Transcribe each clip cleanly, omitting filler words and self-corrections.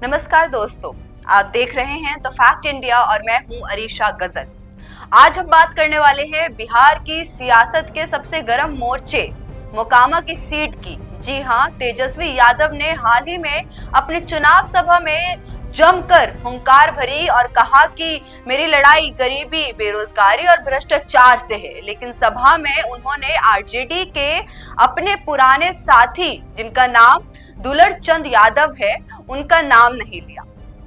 नमस्कार दोस्तों, आप देख रहे हैं द फैक्ट इंडिया और मैं हूं अरीशा गजल। आज हम बात करने वाले हैं बिहार की सियासत के सबसे गर्म मोर्चे मोकामा की सीट की। जी हां, तेजस्वी यादव ने हाल ही में अपनी चुनाव सभा में जमकर हुंकार भरी और कहा कि मेरी लड़ाई गरीबी, बेरोजगारी और भ्रष्टाचार से है। लेकिन सभा में उन्होंने आरजेडी के अपने पुराने साथी, जिनका नाम दुलरचंद यादव है, उनका नाम नहीं लिया।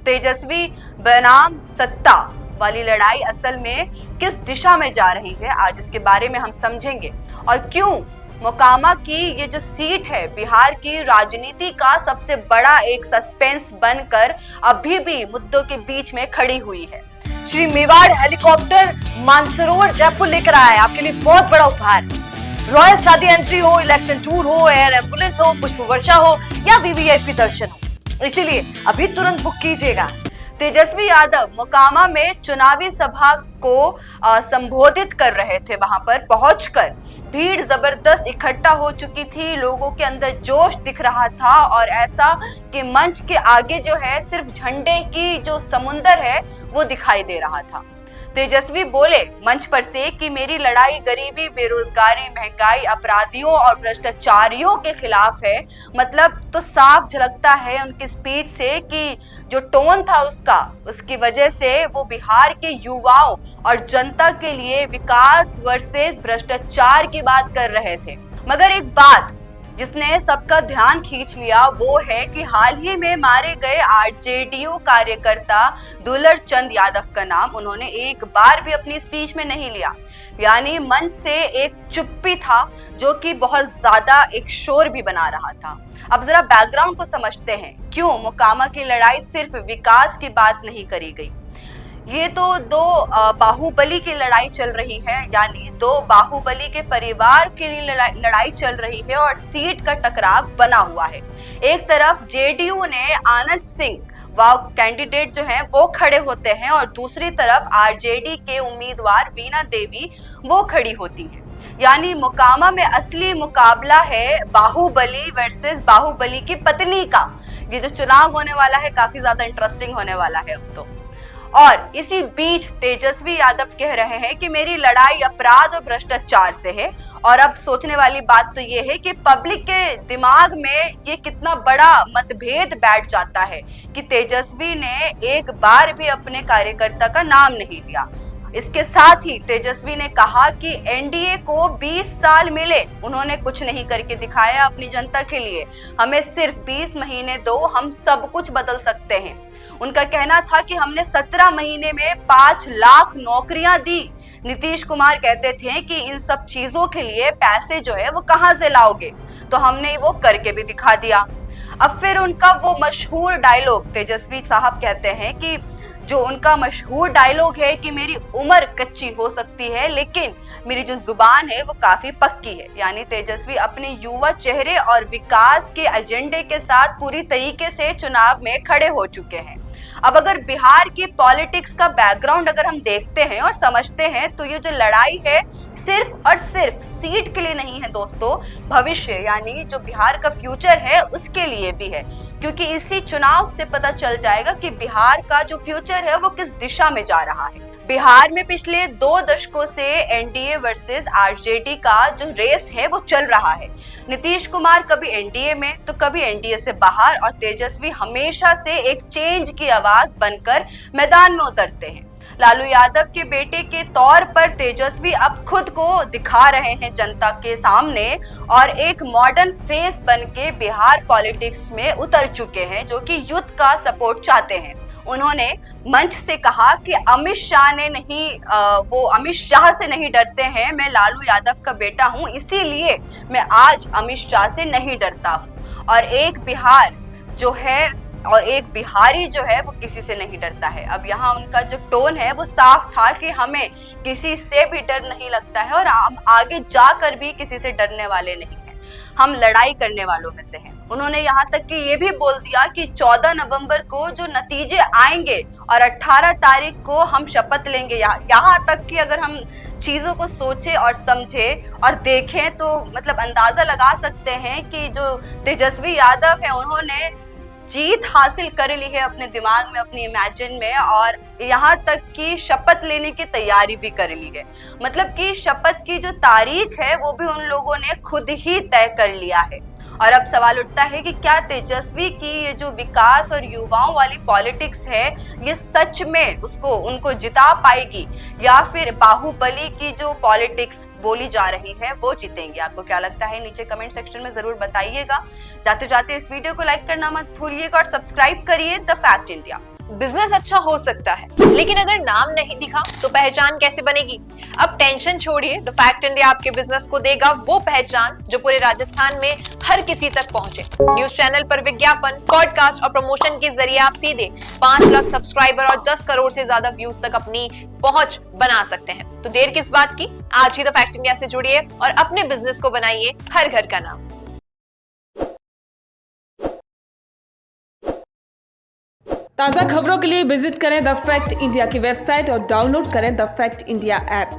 तेजस्वी बनाम सत्ता वाली लड़ाई असल में किस दिशा में जा रही है, आज इसके बारे में हम समझेंगे। और क्यों मोकामा की ये जो सीट है बिहार की राजनीति का सबसे बड़ा एक सस्पेंस बनकर अभी भी मुद्दों के बीच में खड़ी हुई है। श्री मेवाड़ हेलीकॉप्टर मानसरोवर जयपुर लेकर आया है आपके लिए बहुत बड़ा उपहार। रॉयल शादी एंट्री हो, इलेक्शन टूर हो, एयर एम्बुलेंस हो, पुष्प वर्षा हो या वीवीआईपी दर्शन हो, इसीलिए अभी तुरंत बुक कीजिएगा। तेजस्वी यादव मोकामा में चुनावी सभा को संबोधित कर रहे थे। वहां पर पहुंचकर भीड़ जबरदस्त इकट्ठा हो चुकी थी, लोगों के अंदर जोश दिख रहा था और ऐसा कि मंच के आगे जो है सिर्फ झंडे की जो समुंदर है वो दिखाई दे रहा था। तेजस्वी बोले मंच पर से कि मेरी लड़ाई गरीबी, बेरोजगारी, महंगाई, अपराधियों और भ्रष्टाचारियों के खिलाफ है। मतलब तो साफ झलकता है उनकी स्पीच से कि जो टोन था उसकी वजह से वो बिहार के युवाओं और जनता के लिए विकास वर्सेस भ्रष्टाचार की बात कर रहे थे। मगर एक बात जिसने सबका ध्यान खींच लिया वो है कि हाल ही में मारे गए आरजेडीयू कार्यकर्ता दुलरचंद यादव का नाम उन्होंने एक बार भी अपनी स्पीच में नहीं लिया। यानी मंच से एक चुप्पी था जो कि बहुत ज्यादा एक शोर भी बना रहा था। अब जरा बैकग्राउंड को समझते हैं, क्यों मोकामा की लड़ाई सिर्फ विकास की बात नहीं करी गई। ये तो दो बाहुबली की लड़ाई चल रही है, यानी दो बाहुबली के परिवार के लिए लड़ाई चल रही है और सीट का टकराव बना हुआ है। एक तरफ जेडीयू ने आनंद सिंह वो कैंडिडेट जो हैं वो खड़े होते हैं और दूसरी तरफ आरजेडी के उम्मीदवार वीणा देवी वो खड़ी होती हैं। यानी मोकामा में असली मुकाबला है बाहुबली वर्सेस बाहुबली की पत्नी का। ये जो चुनाव होने वाला है काफी ज्यादा इंटरेस्टिंग होने वाला है अब तो। और इसी बीच तेजस्वी यादव कह रहे हैं कि मेरी लड़ाई अपराध और भ्रष्टाचार से है। और अब सोचने वाली बात तो ये है कि पब्लिक के दिमाग में ये कितना बड़ा मतभेद बैठ जाता है कि तेजस्वी ने एक बार भी अपने कार्यकर्ता का नाम नहीं लिया। इसके साथ ही तेजस्वी ने कहा कि एनडीए को 20 साल मिले, उन्होंने कुछ नहीं करके दिखाया अपनी जनता के लिए। हमें सिर्फ 20 महीने दो, हम सब कुछ बदल सकते हैं। उनका कहना था कि हमने 17 महीने में 5 लाख नौकरियां दी। नीतीश कुमार कहते थे कि इन सब चीजों के लिए पैसे जो है वो कहां से लाओगे, तो हमने वो करके भी दिखा दिया। अब फिर उनका वो मशहूर डायलॉग, तेजस्वी साहब कहते हैं कि जो उनका मशहूर डायलॉग है कि मेरी उम्र कच्ची हो सकती है लेकिन मेरी जो जुबान है वो काफी पक्की है। यानी तेजस्वी अपने युवा चेहरे और विकास के एजेंडे के साथ पूरी तरीके से चुनाव में खड़े हो चुके हैं। अब अगर बिहार की पॉलिटिक्स का बैकग्राउंड अगर हम देखते हैं और समझते हैं तो ये जो लड़ाई है सिर्फ और सिर्फ सीट के लिए नहीं है दोस्तों, भविष्य यानी जो बिहार का फ्यूचर है उसके लिए भी है। क्योंकि इसी चुनाव से पता चल जाएगा कि बिहार का जो फ्यूचर है वो किस दिशा में जा रहा है। बिहार में पिछले 2 दशकों से एनडीए वर्सेस आरजेडी का जो रेस है वो चल रहा है। नीतीश कुमार कभी एनडीए में तो कभी एनडीए से बाहर और तेजस्वी हमेशा से एक चेंज की आवाज बनकर मैदान में उतरते हैं। लालू यादव के बेटे के तौर पर तेजस्वी अब खुद को दिखा रहे हैं जनता के सामने और एक मॉडर्न फेस बन के बिहार पॉलिटिक्स में उतर चुके हैं जो कि युद्ध का सपोर्ट चाहते हैं। उन्होंने मंच से कहा कि अमित शाह से नहीं डरते हैं, मैं लालू यादव का बेटा हूं, इसीलिए मैं आज अमित शाह से नहीं डरता हूं। और एक बिहारी जो है वो किसी से नहीं डरता है। अब यहाँ उनका जो टोन है वो साफ था कि हमें किसी से भी डर नहीं लगता है और हम आगे जाकर भी किसी से डरने वाले नहीं हैं, हम लड़ाई करने वालों में से हैं। उन्होंने यहाँ तक कि ये भी बोल दिया कि 14 नवंबर को जो नतीजे आएंगे और 18 तारीख को हम शपथ लेंगे। यहाँ तक कि अगर हम चीजों को सोचे और समझे और देखें तो मतलब अंदाजा लगा सकते हैं कि जो तेजस्वी यादव है उन्होंने जीत हासिल कर ली है अपने दिमाग में, अपनी इमेजिन में, और यहाँ तक कि शपथ लेने की तैयारी भी कर ली है। मतलब कि शपथ की जो तारीख है वो भी उन लोगों ने खुद ही तय कर लिया है। और अब सवाल उठता है कि क्या तेजस्वी की ये जो विकास और युवाओं वाली पॉलिटिक्स है ये सच में उनको जिता पाएगी, या फिर बाहुबली की जो पॉलिटिक्स बोली जा रही है वो जीतेंगे? आपको क्या लगता है नीचे कमेंट सेक्शन में जरूर बताइएगा। जाते जाते इस वीडियो को लाइक करना मत भूलिएगा और सब्सक्राइब करिए द फैक्ट इंडिया। बिजनेस अच्छा हो सकता है, लेकिन अगर नाम नहीं दिखा तो पहचान कैसे बनेगी? अब टेंशन छोड़िए, द फैक्ट इंडिया आपके बिजनेस को देगा वो पहचान जो पूरे राजस्थान में हर किसी तक पहुंचे। न्यूज चैनल पर विज्ञापन, पॉडकास्ट और प्रमोशन के जरिए आप सीधे 5 लाख सब्सक्राइबर और 10 करोड़ से ज्यादा व्यूज तक अपनी पहुंच बना सकते हैं। तो देर किस बात की, आज ही द फैक्ट इंडिया से जुड़िए और अपने बिजनेस को बनाइए हर घर का नाम। ताज़ा खबरों के लिए विजिट करें द फैक्ट इंडिया की वेबसाइट और डाउनलोड करें द फैक्ट इंडिया ऐप।